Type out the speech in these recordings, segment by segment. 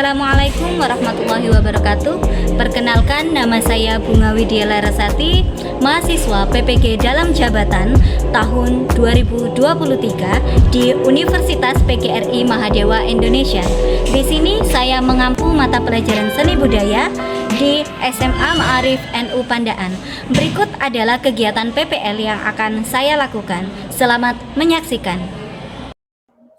Assalamualaikum warahmatullahi wabarakatuh. Perkenalkan, nama saya Bunga Widya Larasati, mahasiswa PPG dalam jabatan tahun 2023 di Universitas PGRI Mahadewa Indonesia. Di sini saya mengampu mata pelajaran seni budaya di SMA Ma'arif NU Pandaan. Berikut adalah kegiatan PPL yang akan saya lakukan. Selamat menyaksikan.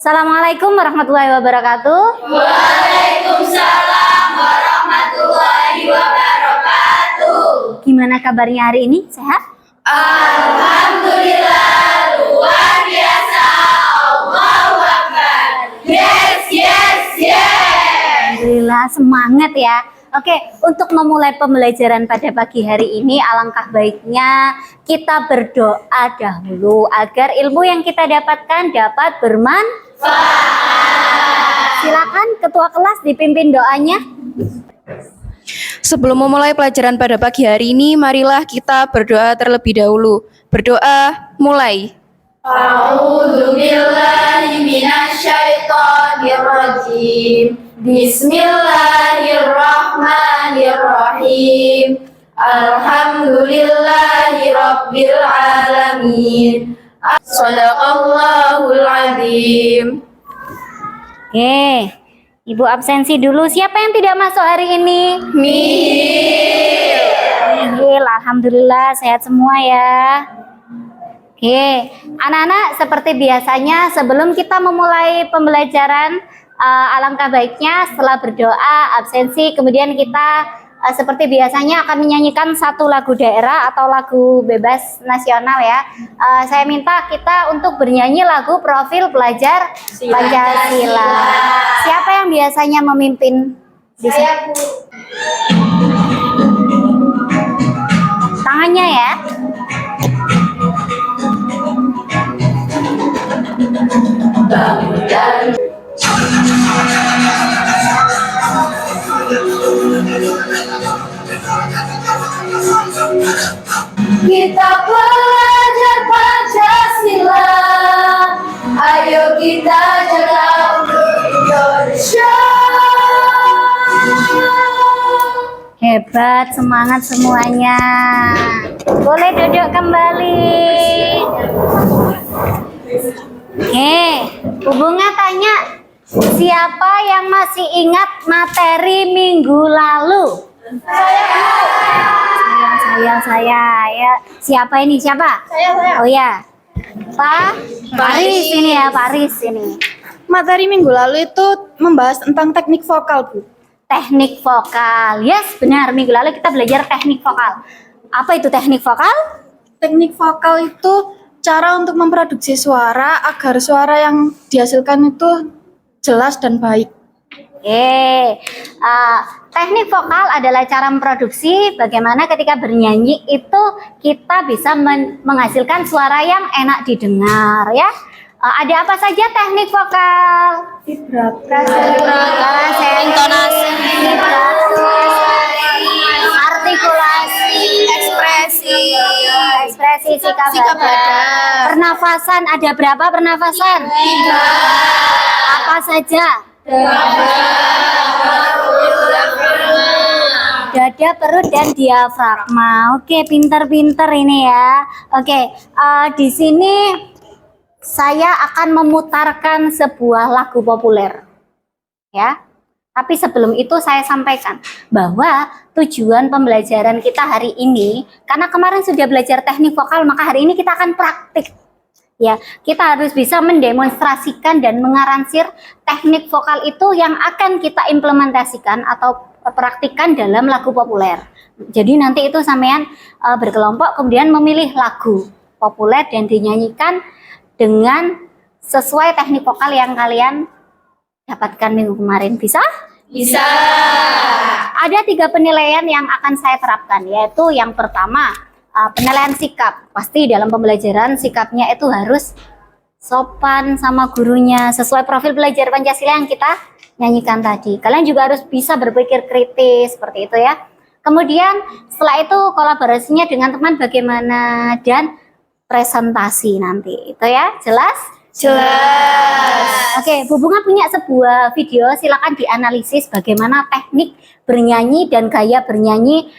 Assalamualaikum warahmatullahi wabarakatuh. Waalaikumsalam warahmatullahi wabarakatuh. Gimana kabarnya hari ini? Sehat? Alhamdulillah, luar biasa. Allahu Akbar. Yes, yes, yes. Alhamdulillah, semangat ya. Oke, untuk memulai pembelajaran pada pagi hari ini, alangkah baiknya kita berdoa dahulu agar ilmu yang kita dapatkan dapat bermanfaat. Silakan ketua kelas dipimpin doanya. Sebelum memulai pelajaran pada pagi hari ini, marilah kita berdoa terlebih dahulu. Berdoa, mulai. A'udzu billahi minasyaitonir rajim. Bismillahirrahmanirrahim. Alhamdulillahi rabbil alamin. Shadaqallahul azim. Oke, Ibu absensi dulu. Siapa yang tidak masuk hari ini? Nihil. Alhamdulillah sehat semua ya. Oke, anak-anak, seperti biasanya sebelum kita memulai pembelajaran, alangkah baiknya setelah berdoa, absensi, kemudian kita seperti biasanya akan menyanyikan satu lagu daerah atau lagu bebas nasional ya. Saya minta kita untuk bernyanyi lagu Profil Pelajar Pancasila. Siapa yang biasanya memimpin di sini? Saya, Bu. Tangannya ya. Kita pelajar Pancasila, ayo kita jaga untuk Indonesia. Hebat, semangat semuanya. Boleh duduk kembali. Oke, Bu Bunga tanya, siapa yang masih ingat materi minggu lalu? Saya. Ya. Siapa ini? Siapa? Saya. Oh ya, Pak Paris ini ya, Paris ini. Materi minggu lalu itu membahas tentang teknik vokal, Bu. Teknik vokal, yes benar. Minggu lalu kita belajar teknik vokal. Apa itu teknik vokal? Teknik vokal itu cara untuk memproduksi suara agar suara yang dihasilkan itu jelas dan baik. Teknik vokal adalah cara memproduksi bagaimana ketika bernyanyi itu kita bisa menghasilkan suara yang enak didengar ya. Ada apa saja teknik vokal? Vibrasi, intonasi, artikulasi, ekspresi, sikap badan. Pernafasan, ada berapa pernafasan? 3. Apa saja? Dada, perut, dan diafragma. Oke, pinter-pinter ini ya. Oke, di sini saya akan memutarkan sebuah lagu populer, ya. Tapi sebelum itu saya sampaikan bahwa tujuan pembelajaran kita hari ini, karena kemarin sudah belajar teknik vokal, maka hari ini kita akan praktik. Ya, kita harus bisa mendemonstrasikan dan mengaransir teknik vokal itu yang akan kita implementasikan atau praktikkan dalam lagu populer. Jadi nanti itu sampean berkelompok kemudian memilih lagu populer dan dinyanyikan dengan sesuai teknik vokal yang kalian dapatkan minggu kemarin. Bisa? Bisa. Ada 3 penilaian yang akan saya terapkan, yaitu yang pertama, penilaian sikap. Pasti dalam pembelajaran sikapnya itu harus sopan sama gurunya, sesuai profil belajar Pancasila yang kita nyanyikan tadi. Kalian juga harus bisa berpikir kritis, seperti itu ya. Kemudian setelah itu kolaborasinya dengan teman bagaimana, dan presentasi nanti. Itu ya, jelas? Jelas. Oke, Bu Bunga punya sebuah video, silakan dianalisis bagaimana teknik bernyanyi dan gaya bernyanyi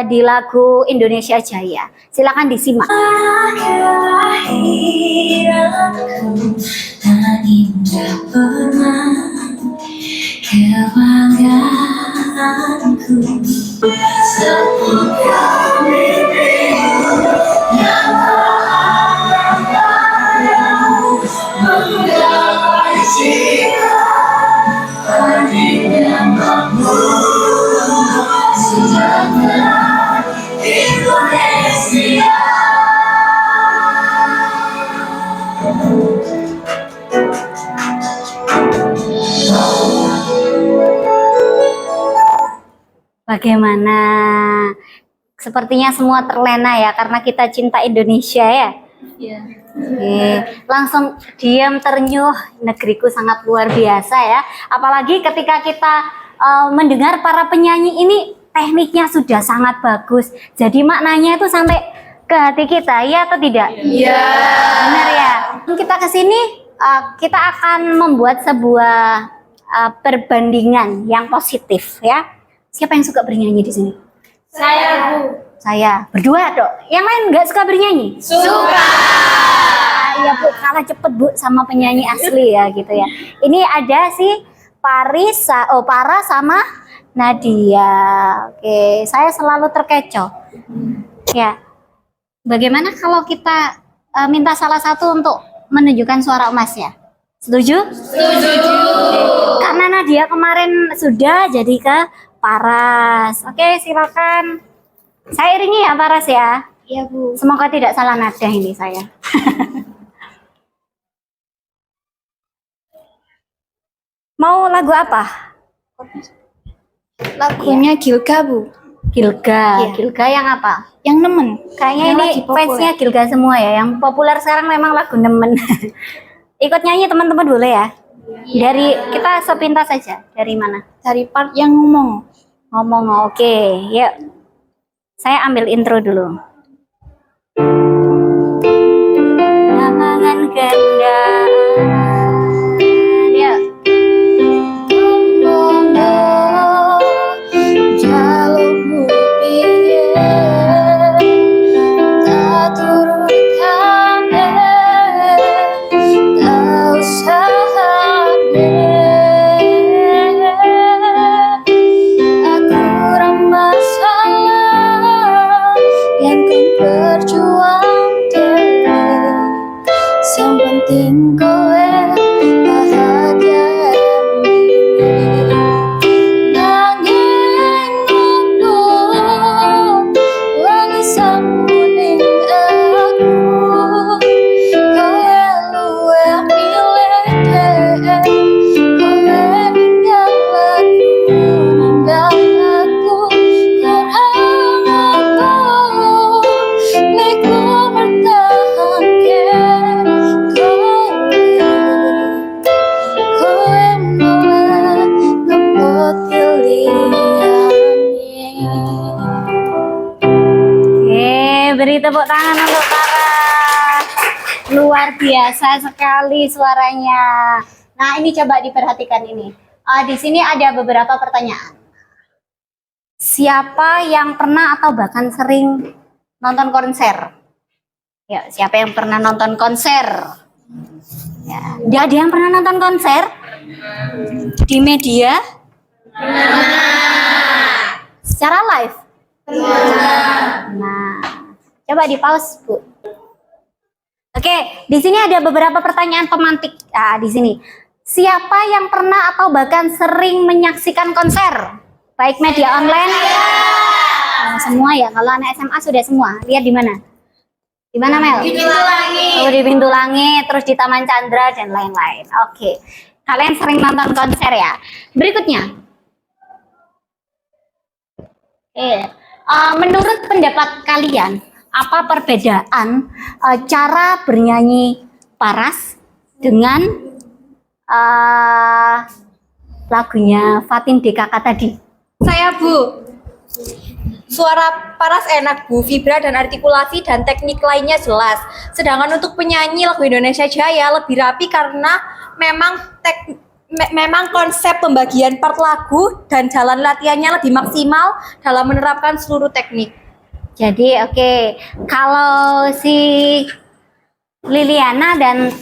di lagu Indonesia Jaya. Silakan disimak. Kelahiranku tak indah pernah kebanggaanku semoga mimpimu yang terlarang menggapai cita hatinya mampu sejahtera Indonesia. Bagaimana? Sepertinya semua terlena ya karena kita cinta Indonesia ya. Iya. Oke, langsung diam ternyuh, negeriku sangat luar biasa ya. Apalagi ketika kita mendengar para penyanyi ini tekniknya sudah sangat bagus. Jadi maknanya itu sampai ke hati kita, ya atau tidak? Iya. Benar ya. Kita ke sini kita akan membuat sebuah perbandingan yang positif ya. Siapa yang suka bernyanyi di sini? Saya, Bu. Saya. Berdua dong. Yang lain nggak suka bernyanyi? Suka. Iya Bu, kalah cepet Bu sama penyanyi asli ya gitu ya. Ini ada si Para sama Nadia. Oke, saya selalu terkecoh. Ya. Bagaimana kalau kita minta salah satu untuk menunjukkan suara emasnya? Setuju? Setuju. Karena Nadia kemarin sudah jadi ke Paras. Oke, silakan. Saya iringi ya Paras ya. Iya, Bu. Semoga tidak salah nada ini saya. Mau lagu apa? Lagunya Gilga, Bu. Gilga. Iya. Gilga yang apa? Yang nemen. Kayaknya Yang ini lagi populer. fansnya Gilga semua ya. Yang populer sekarang memang lagu nemen. Ikut nyanyi teman-teman boleh ya? Dari kita sepintas saja. Dari mana? Dari part yang ngomong. Ngomong, oke. Yuk. Saya ambil intro dulu. Tangan ganda. Yuk. Jalurmu piye tak turut kane tak usah aku ramah salah yang kan berjuang terus yang penting kowe bahagia nanging ngono wali sambuning aku kowe luwe milih dek kowe ninggal aku karena apa neku mertahanke kowe malah ngepot pilihannya. Oke, beri tepuk tangan untuk Para. Luar biasa sekali suaranya. Nah, ini coba diperhatikan ini. Di sini ada beberapa pertanyaan. Siapa yang pernah atau bahkan sering nonton konser? Ya, siapa yang pernah nonton konser? Ya, dia ada yang pernah nonton konser di media? Secara live? Nah, coba di pause, Bu. Oke, di sini ada beberapa pertanyaan pemantik. Nah, di sini. Siapa yang pernah atau bahkan sering menyaksikan konser? Baik media online? Nah, semua ya. Kalau anak SMA sudah semua. Lihat di mana? Di mana, Mel? Di Pintu Langit. Oh, di Pintu Langit, terus di Taman Chandra dan lain-lain. Oke. Kalian sering nonton konser ya? Berikutnya. Menurut pendapat kalian, apa perbedaan cara bernyanyi Paras dengan lagunya Fatin DKK tadi? Saya, Bu. Suara Paras enak Bu, vibra dan artikulasi dan teknik lainnya jelas. Sedangkan untuk penyanyi lagu Indonesia Jaya lebih rapi karena memang konsep pembagian part lagu dan jalan latihannya lebih maksimal dalam menerapkan seluruh teknik. Jadi oke, kalau si Liliana dan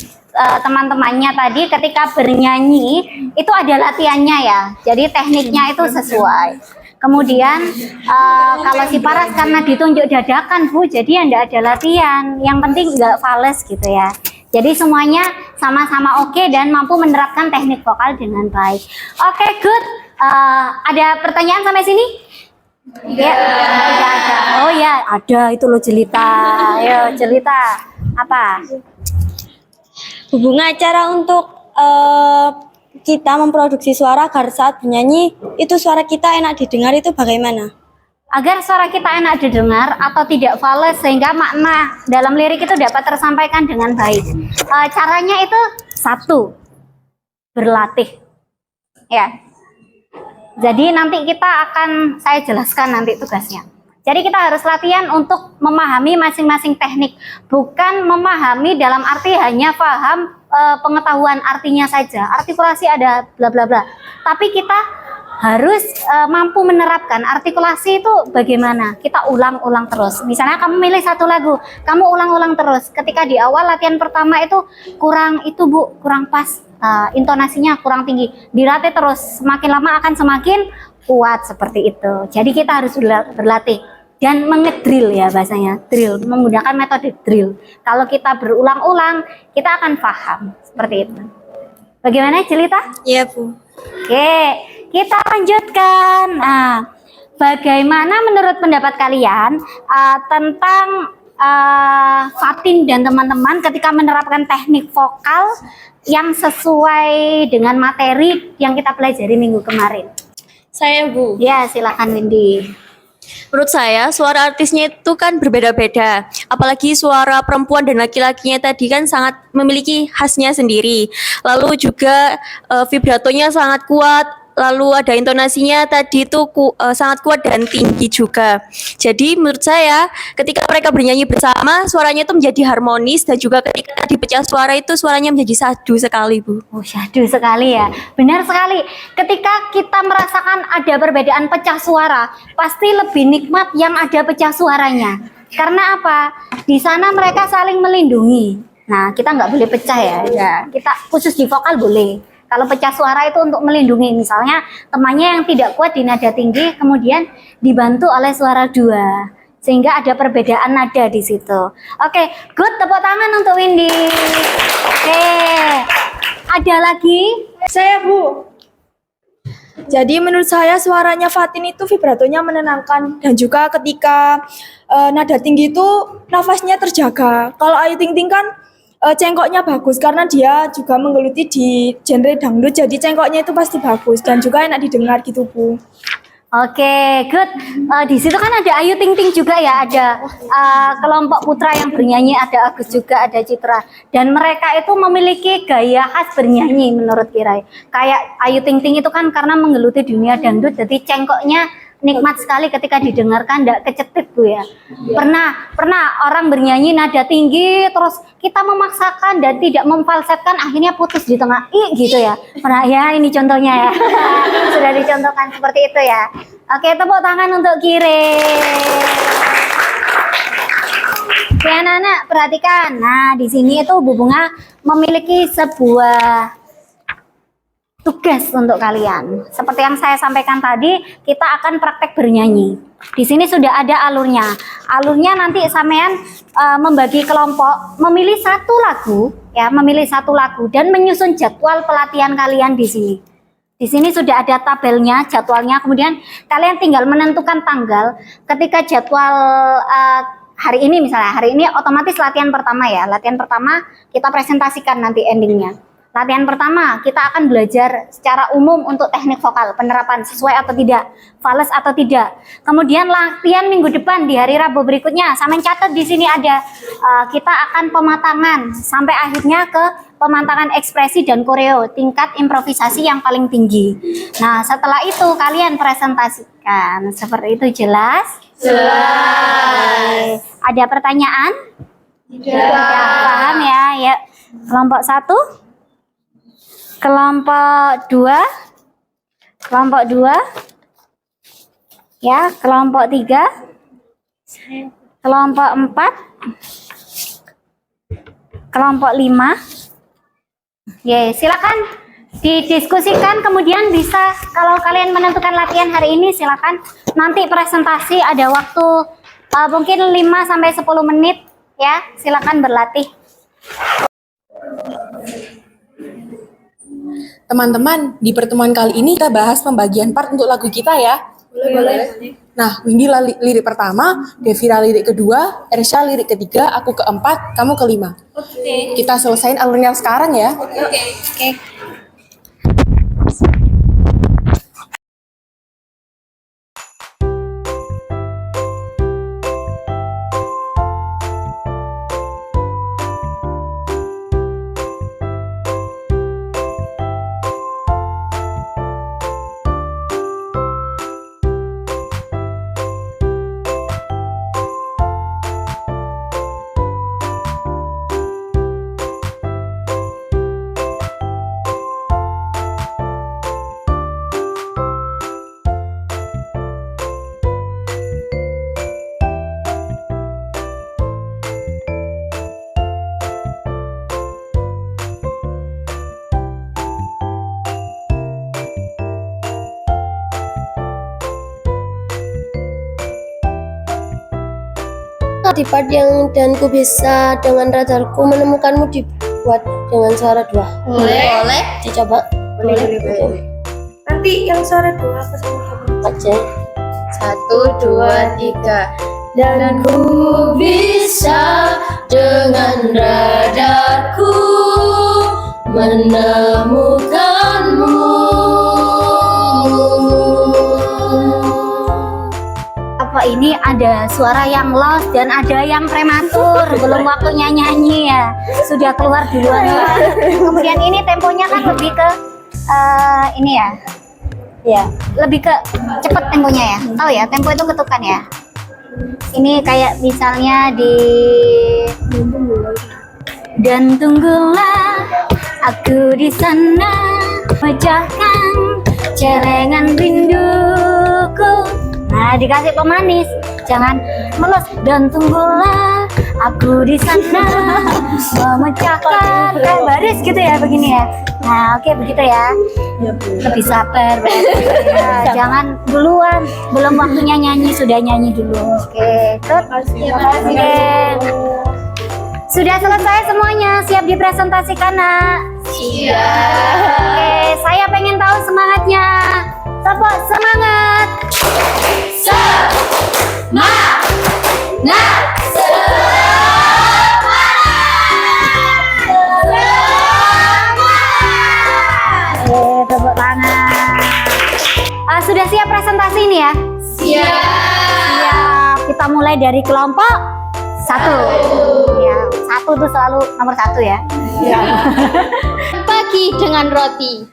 teman-temannya tadi ketika bernyanyi itu ada latihannya ya. Jadi tekniknya itu sesuai. Kemudian kalau si Paras karena ditunjuk dadakan Bu, jadi ya enggak ada latihan. Yang penting enggak fales gitu ya. Jadi semuanya sama-sama oke dan mampu menerapkan teknik vokal dengan baik. Oke, good. Ada pertanyaan sampai sini? Ya, tidak ada. Oh ya, ada itu loh Jelita. Ayo Jelita, apa? Hubungan cara untuk kita memproduksi suara agar saat bernyanyi itu suara kita enak didengar itu bagaimana? Agar suara kita enak didengar atau tidak fales sehingga makna dalam lirik itu dapat tersampaikan dengan baik. Caranya itu satu, berlatih. Ya. Jadi nanti saya jelaskan nanti tugasnya. Jadi kita harus latihan untuk memahami masing-masing teknik, bukan memahami dalam arti hanya paham pengetahuan artinya saja. Artikulasi ada bla bla bla. Tapi kita harus mampu menerapkan artikulasi itu bagaimana. Kita ulang-ulang terus. Misalnya kamu milih satu lagu, kamu ulang-ulang terus. Ketika di awal latihan pertama itu kurang pas, intonasinya kurang tinggi. Dilatih terus, semakin lama akan semakin kuat seperti itu. Jadi kita harus berlatih dan mengedrill ya bahasanya, drill, menggunakan metode drill. Kalau kita berulang-ulang, kita akan paham seperti itu. Bagaimana Jelita? Iya Bu. Oke, kita lanjutkan. Nah, bagaimana menurut pendapat kalian tentang Fatin dan teman-teman ketika menerapkan teknik vokal yang sesuai dengan materi yang kita pelajari minggu kemarin? Saya Bu. Ya, silakan Windy. Menurut saya suara artisnya itu kan berbeda-beda. Apalagi suara perempuan dan laki-lakinya tadi kan sangat memiliki khasnya sendiri. Lalu juga vibratonya sangat kuat. Lalu ada intonasinya tadi itu sangat kuat dan tinggi juga. Jadi menurut saya ketika mereka bernyanyi bersama suaranya itu menjadi harmonis dan juga ketika dipecah suara itu suaranya menjadi sadu sekali Bu. Oh, syahdu sekali ya. Benar sekali. Ketika kita merasakan ada perbedaan pecah suara, pasti lebih nikmat yang ada pecah suaranya. Karena apa? Di sana mereka saling melindungi. Nah, kita nggak boleh pecah ya. Kita khusus di vokal boleh. Kalau pecah suara itu untuk melindungi, misalnya temannya yang tidak kuat di nada tinggi, kemudian dibantu oleh suara dua, sehingga ada perbedaan nada di situ. Oke, good, tepuk tangan untuk Windy. Oke, ada lagi? Saya Bu. Jadi menurut saya suaranya Fatin itu vibratonya menenangkan dan juga ketika nada tinggi itu nafasnya terjaga. Kalau Ayu Ting Ting kan cengkoknya bagus karena dia juga menggeluti di genre dangdut, jadi cengkoknya itu pasti bagus dan juga enak didengar gitu Bu. Oke, good. Di situ kan ada Ayu Ting Ting juga ya, ada kelompok putra yang bernyanyi, ada Agus juga, ada Citra. Dan mereka itu memiliki gaya khas bernyanyi menurut Kirai. Kayak Ayu Ting Ting itu kan karena menggeluti dunia dangdut, jadi cengkoknya nikmat sekali ketika didengarkan, tidak kecetit Bu ya. Pernah orang bernyanyi nada tinggi, terus kita memaksakan dan tidak memfalsetkan, akhirnya putus di tengah, gitu ya. Pernah ya, ini contohnya ya. Sudah dicontohkan seperti itu ya. Oke, tepuk tangan untuk Kire. Oke anak-anak, perhatikan. Nah, di sini itu Bu Bunga memiliki sebuah tugas untuk kalian. Seperti yang saya sampaikan tadi, kita akan praktek bernyanyi. Di sini sudah ada alurnya. Alurnya nanti sampean membagi kelompok, memilih satu lagu dan menyusun jadwal pelatihan kalian di sini. Di sini sudah ada tabelnya, jadwalnya. Kemudian kalian tinggal menentukan tanggal. Ketika jadwal hari ini misalnya, hari ini otomatis latihan pertama ya. Latihan pertama kita presentasikan nanti endingnya. Latihan pertama, kita akan belajar secara umum untuk teknik vokal, penerapan sesuai atau tidak, fales atau tidak. Kemudian latihan minggu depan di hari Rabu berikutnya, sampai catat di sini ada, kita akan pematangan sampai akhirnya ke pematangan ekspresi dan koreo, tingkat improvisasi yang paling tinggi. Nah, setelah itu kalian presentasikan, seperti itu jelas? Jelas. Ada pertanyaan? Tidak. Paham ya? Ya. Kelompok 1, kelompok 2, kelompok 2, ya, kelompok 3, kelompok 4, kelompok 5. Ya, silakan didiskusikan, kemudian bisa kalau kalian menentukan latihan hari ini silakan. Nanti presentasi ada waktu mungkin 5 sampai 10 menit ya. Silakan berlatih. Teman-teman, di pertemuan kali ini kita bahas pembagian part untuk lagu kita ya. Boleh. Nah, Windy lirik pertama, Devira lirik kedua, Ersha lirik ketiga, aku keempat, kamu kelima. Oke. Kita selesain alurnya sekarang ya. Oke. Di part yang dan ku bisa dengan radarku menemukanmu dibuat dengan suara 2. Boleh. Dicoba. Boleh. Nanti yang suara 2 apa sama kamu? Oke. 1, 2, 3. Dan ku bisa dengan radarku menemukanmu. Apa ini ada suara yang lost dan ada yang prematur, belum waktunya nyanyi ya, sudah keluar duluan. Kemudian ini temponya kan lebih ke ini ya, lebih ke cepet temponya ya, tahu ya, tempo itu ketukan ya. Ini kayak misalnya di dan tunggulah aku di sana pecahkan celengan rinduku. Nah, dikasih pemanis, jangan melus dan tunggulah aku di sana memecahkan kayak baris gitu ya, begini ya. Nah, oke begitu ya. Lebih sabar, ya, jangan duluan, belum waktunya nyanyi sudah nyanyi dulu. Oke, tut. Oke. Sudah selesai semuanya, siap dipresentasikan, Nak? Siap. Oke, saya pengen tahu semangatnya. Tepuk semangat. Oke, tepuk tangan. Sudah siap presentasi ini ya? Siap. Kita mulai dari kelompok 1. Ya, 1 itu selalu nomor 1 ya. Pagi dengan roti.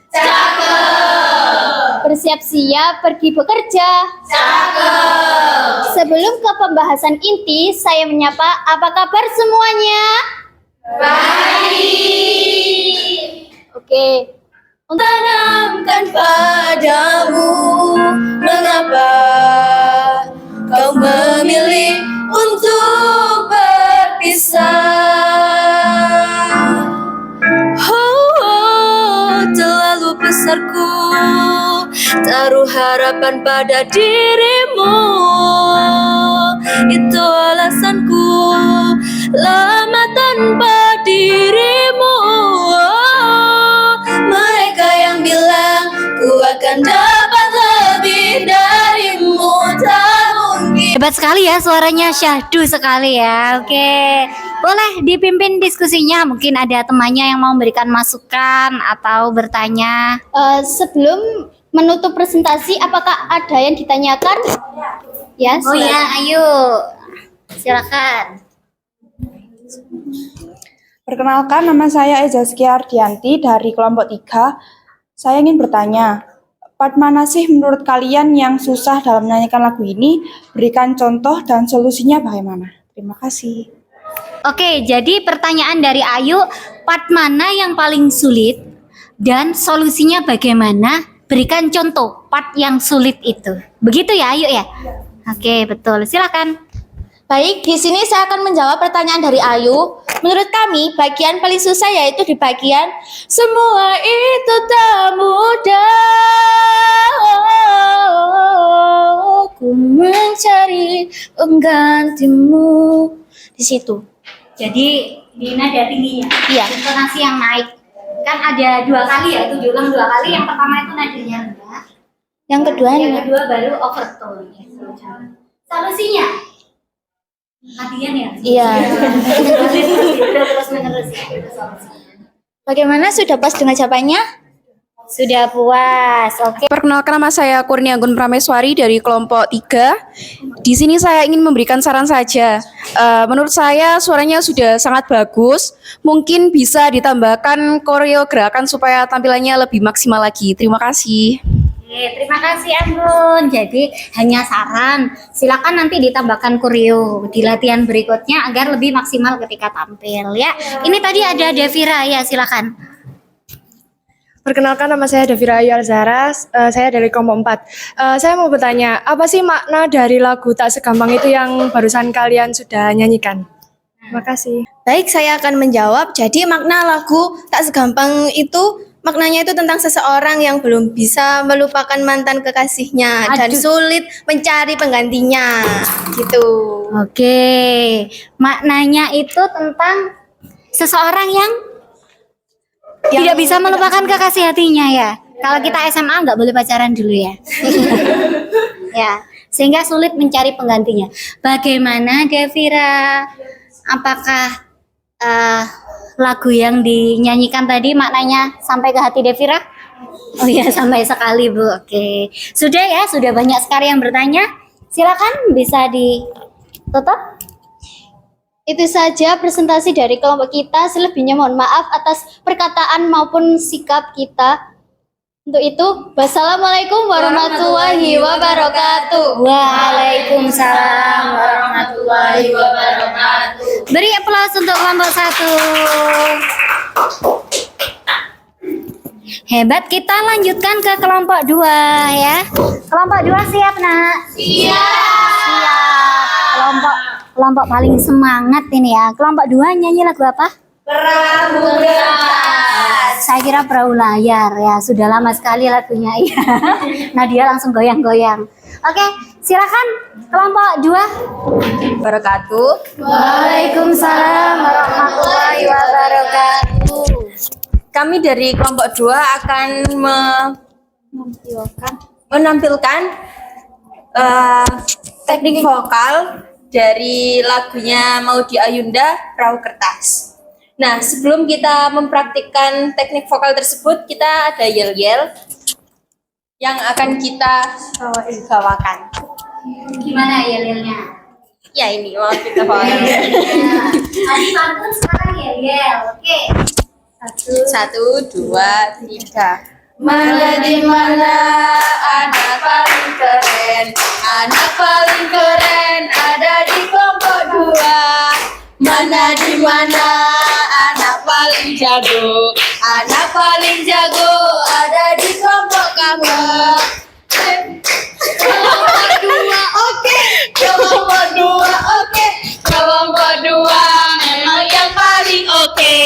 Bersiap-siap pergi bekerja. Sebelum ke pembahasan inti, saya menyapa, apa kabar semuanya? Baik. Oke. Tanamkan padamu, mengapa kau memilih untuk berpisah? Terlalu besarku taruh harapan pada dirimu. Itu alasanku lama tanpa dirimu. Mereka yang bilang ku akan dapat lebih darimu, tak mungkin. Hebat sekali ya suaranya, syahdu sekali ya. Oke, boleh dipimpin diskusinya. Mungkin ada temannya yang mau memberikan masukan atau bertanya. Sebelum menutup presentasi, apakah ada yang ditanyakan? Ya, Oh ya, ayo, silakan. Perkenalkan, nama saya Eza Ardianti dari kelompok 3. Saya ingin bertanya, part mana sih menurut kalian yang susah dalam menyanyikan lagu ini? Berikan contoh dan solusinya bagaimana? Terima kasih. Oke, jadi pertanyaan dari Ayu, part mana yang paling sulit dan solusinya bagaimana? Berikan contoh part yang sulit itu. Begitu ya Ayu ya? Oke, betul. Silakan. Baik, di sini saya akan menjawab pertanyaan dari Ayu. Menurut kami, bagian paling susah yaitu di bagian semua itu tak mudah. Ku mencari penggantimu. Di situ. Jadi di nada tingginya, Iya. intonasi yang naik. Kan ada 2 kali ya, itu diulang 2 kali. Yang pertama itu nadanya rendah. Yang kedua, Yang kedua baru overtone. Solusinya? Latihan ya? iya. Terus menerus ya. Itu solusinya. Bagaimana, sudah pas dengan jawabannya? Sudah puas, oke. Perkenalkan, nama saya Kurnia Gun Prameswari dari kelompok 3. Di sini saya ingin memberikan saran saja. Menurut saya suaranya sudah sangat bagus. Mungkin bisa ditambahkan koreograkan supaya tampilannya lebih maksimal lagi. Terima kasih. Oke, terima kasih Anggun. Jadi hanya saran, silakan nanti ditambahkan koreo di latihan berikutnya agar lebih maksimal ketika tampil ya. Ini tadi ada Devira ya, silakan. Perkenalkan, nama saya Davira Ayu Alzara, saya dari kelompok 4. Saya mau bertanya, apa sih makna dari lagu Tak Segampang itu yang barusan kalian sudah nyanyikan? Terima kasih. Baik, saya akan menjawab. Jadi makna lagu Tak Segampang itu, maknanya itu tentang seseorang yang belum bisa melupakan mantan kekasihnya dan sulit mencari penggantinya. Gitu. Oke, maknanya itu tentang seseorang yang tidak bisa melupakan kekasih hatinya ya. Kalau kita SMA nggak boleh pacaran dulu ya. Ya, sehingga sulit mencari penggantinya. Bagaimana Devira? Apakah lagu yang dinyanyikan tadi maknanya sampai ke hati Devira? Oh iya, sampai sekali Bu. Oke, sudah ya, sudah banyak sekali yang bertanya. Silakan bisa ditutup. Itu saja presentasi dari kelompok kita. Selebihnya mohon maaf atas perkataan maupun sikap kita. Untuk itu, wassalamualaikum warahmatullahi wabarakatuh. Waalaikumsalam warahmatullahi wabarakatuh. Beri aplaus untuk kelompok 1. Hebat, kita lanjutkan ke kelompok 2 ya. Kelompok 2 siap nak? Siap. Kelompok paling semangat ini ya. Kelompok 2 nyanyi lagu apa? Perahu Layar. Saya kira Perahu Layar ya. Sudah lama sekali lagunya ya. Nadia langsung goyang-goyang. Oke, silakan kelompok 2. Wabarakatuh. Waalaikumsalam warahmatullahi wabarakatuh. Kami dari kelompok 2 akan menampilkan teknik vokal dari lagunya Maudy Ayunda, Perahu Kertas. Nah, sebelum kita mempraktikkan teknik vokal tersebut, kita ada yel-yel yang akan kita bawakan. Gimana yel-yelnya? Ya, ini mau kita bawakan. Tadi pantun, sekarang yel-yel. Oke. 1, 2, 3. Mana di mana anak paling keren, anak paling keren ada di kelompok 2. Mana di mana anak paling jago, anak paling jago ada di kelompok kamu. Kelompok 2 oke, kelompok 2 oke, kelompok 2 memang yang paling oke.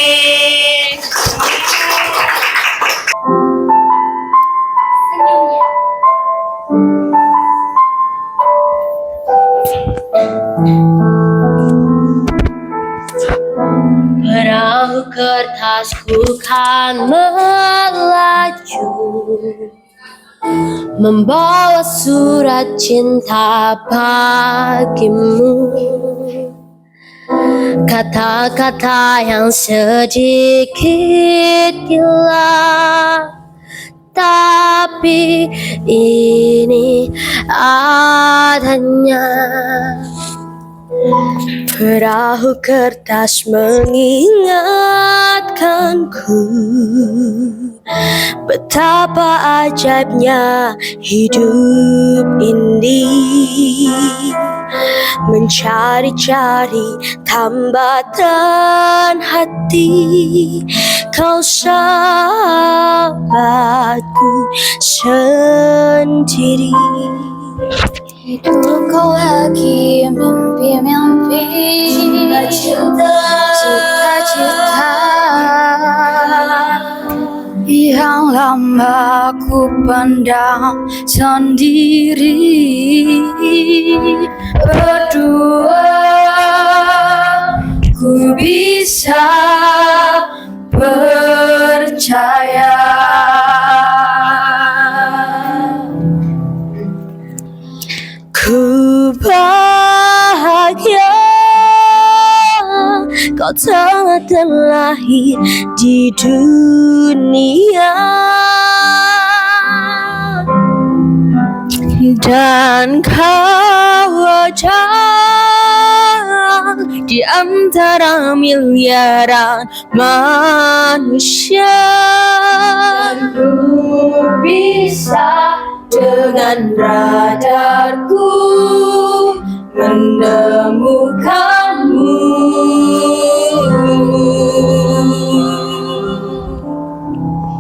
Perahu kertasku kan melaju, membawa surat cinta bagimu. Kata-kata yang sedikit gila, tapi ini adanya. Perahu kertas mengingatkanku Betapa ajaibnya hidup ini, mencari-cari tambatan hati. Kau sahabatku sendiri. Hidupku lagi mimpi-mimpi, cita-cita yang lama ku pendam sendiri. Berdua ku bisa percaya. Ku bahagia kau telah terlahir di dunia, dan kau wajar di antara miliaran manusia. Dan ku bisa dengan radarku menemukanmu.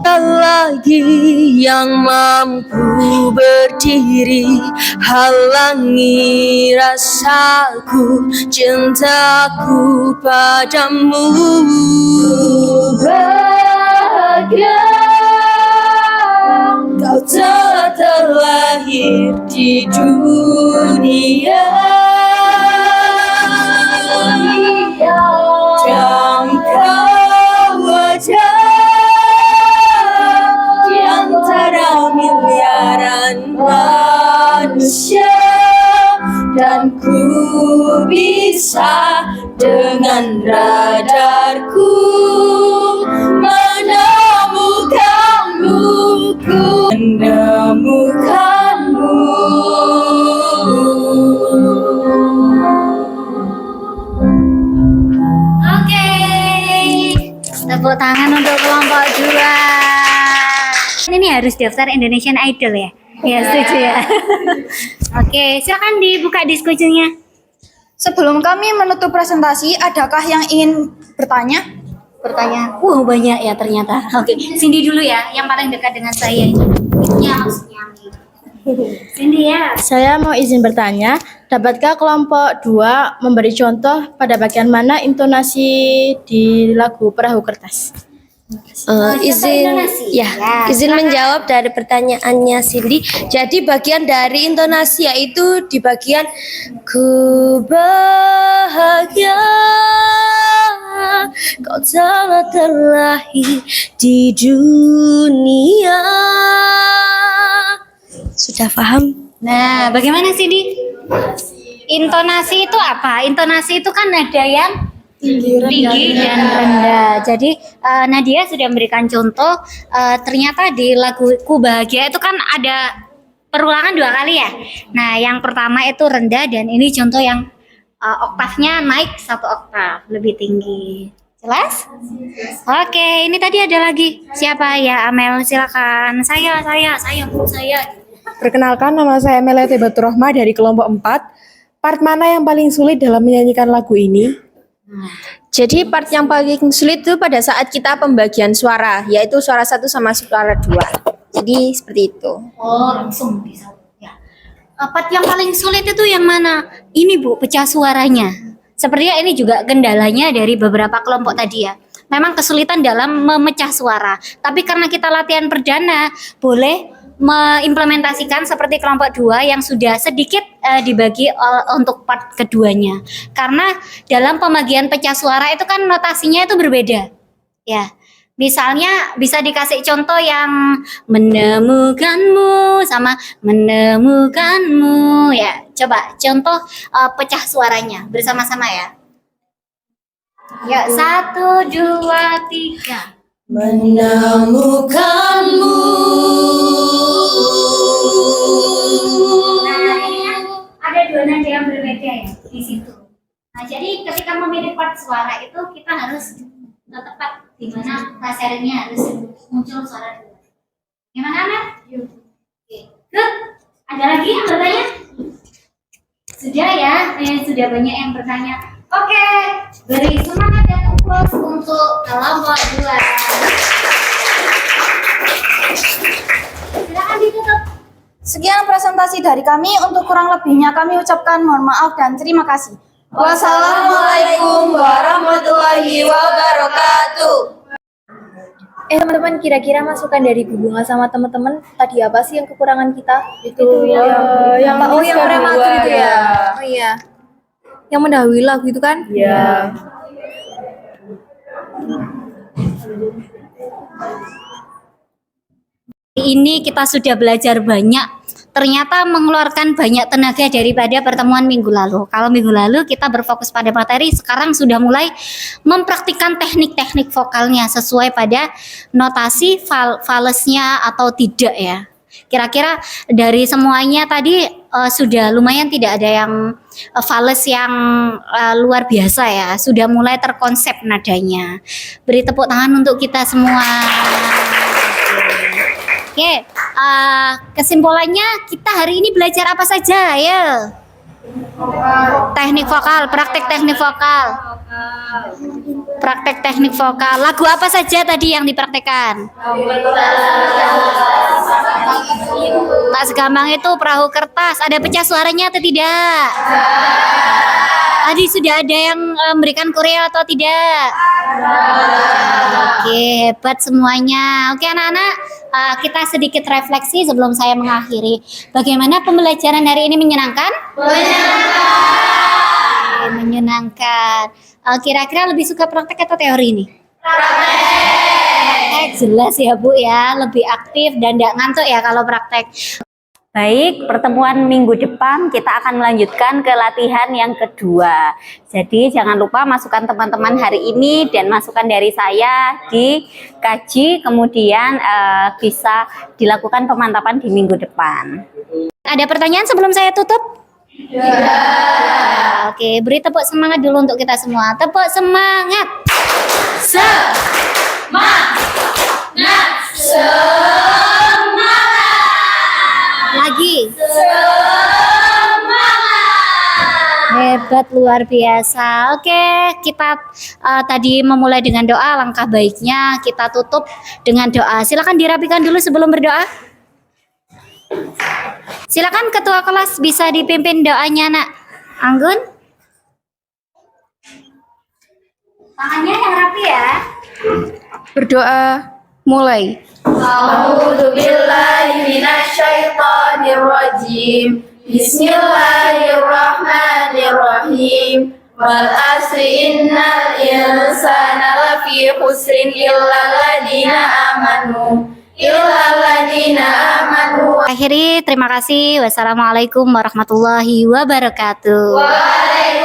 Tak lagi yang mampu berdiri halangi rasaku, cintaku padamu. Bahagia kau telah terlahir di dunia, dan kau wajar di antara miliaran manusia, dan ku bisa dengan radarku menemukanmu, ku menemukanmu. Oke, tepuk tangan untuk kelompok 2. Ini harus daftar Indonesian Idol ya? Ya, setuju ya. Oke, silakan dibuka diskusinya. Sebelum kami menutup presentasi, adakah yang ingin bertanya? Banyak ya ternyata. Oke, Cindy dulu ya, yang paling dekat dengan saya ini. Itunya maksudnya. Cindy ya. Saya mau izin bertanya, dapatkah kelompok 2 memberi contoh pada bagian mana intonasi di lagu Perahu Kertas? Izin menjawab dari pertanyaannya Cindy. Jadi bagian dari intonasi yaitu di bagian ku bahagia kau telah terlahir di dunia. Sudah paham? Nah, bagaimana Cindy? Intonasi itu apa? Intonasi itu kan nada yang tinggi dan rendah. Jadi Nadia sudah memberikan contoh. Ternyata di lagu Ku Bahagia itu kan ada perulangan 2 kali ya. Nah, yang pertama itu rendah, dan ini contoh yang oktavnya naik 1 oktav lebih tinggi. Jelas? Oke, ini tadi ada lagi. Siapa ya? Amel, silakan. Saya. Perkenalkan, nama saya Melete Batur Rohmah dari kelompok 4. Part mana yang paling sulit dalam menyanyikan lagu ini? Jadi part yang paling sulit itu pada saat kita pembagian suara, yaitu suara 1 sama suara 2. Jadi seperti itu. Oh, langsung bisa. Ya. Part yang paling sulit itu yang mana? Ini Bu, pecah suaranya. Sepertinya ini juga kendalanya dari beberapa kelompok tadi ya. Memang kesulitan dalam memecah suara. Tapi karena kita latihan perdana, boleh mengimplementasikan seperti kelompok 2 yang sudah sedikit dibagi untuk part keduanya. Karena dalam pembagian pecah suara itu kan notasinya itu berbeda. Ya. Misalnya bisa dikasih contoh yang menemukanmu sama menemukanmu ya. Coba contoh pecah suaranya bersama-sama ya. Ya, 1, 2, 3. Menemukanmu. Nah, ini kan ada 2 nada yang berbeda ya di situ. Nah, jadi ketika memilih part suara itu kita harus tepat di mana praseringnya harus muncul suara dua. Gimana, Nat? Oke, good. Ada lagi yang bertanya? Sudah ya, sudah banyak yang bertanya. Oke, beri semangat dan applause untuk kelompok 2. Silakan ditutup. Sekian presentasi dari kami. Untuk kurang lebihnya kami ucapkan mohon maaf dan terima kasih. Wassalamualaikum warahmatullahi wabarakatuh. Teman-teman, kira-kira masukan dari Bu Bunga sama teman-teman tadi apa sih yang kekurangan kita? Itu yang prematur itu ya. Oh iya. Yang mendahului lagu itu kan? Iya. Ini kita sudah belajar banyak, ternyata mengeluarkan banyak tenaga daripada pertemuan minggu lalu. Kalau minggu lalu kita berfokus pada materi, sekarang sudah mulai mempraktikkan teknik-teknik vokalnya sesuai pada notasi falesnya atau tidak ya. Kira-kira dari semuanya tadi sudah lumayan tidak ada yang fales yang luar biasa ya. Sudah mulai terkonsep nadanya. Beri tepuk tangan untuk kita semua. Oke, kesimpulannya kita hari ini belajar apa saja ya? Teknik vokal, praktek teknik vokal. Praktek teknik vokal. Lagu apa saja tadi yang dipraktekkan? Tak segampang itu, Perahu Kertas. Ada pecah suaranya atau tidak? Tadi sudah ada yang memberikan Korea atau tidak? Oke, hebat semuanya. Oke anak-anak, kita sedikit refleksi sebelum saya mengakhiri. Bagaimana pembelajaran hari ini menyenangkan? Menyenangkan. Kira-kira lebih suka praktek atau teori ini? Praktek. Jelas ya Bu ya, lebih aktif dan tidak ngantuk ya kalau praktek. Baik, pertemuan minggu depan kita akan melanjutkan ke latihan yang kedua. Jadi jangan lupa masukan teman-teman hari ini dan masukan dari saya dikaji, kemudian bisa dilakukan pemantapan di minggu depan. Ada pertanyaan sebelum saya tutup? Ya. Oke, beri tepuk semangat dulu untuk kita semua. Tepuk semangat. Lagi. Hebat, luar biasa. Oke, kita tadi memulai dengan doa. Langkah baiknya kita tutup dengan doa. Silakan dirapikan dulu sebelum berdoa. Silakan ketua kelas bisa dipimpin doanya, Nak. Anggun. Tangannya yang rapi ya. Berdoa. Mulai. A'udzubillahiminasyaitonirrajim. Bismillahirrahmanirrahim. Wal asri innal insana lafi khusrin illa alladziina amanu. Akhiri, terima kasih. Wassalamualaikum warahmatullahi wabarakatuh. Waalaikumsalam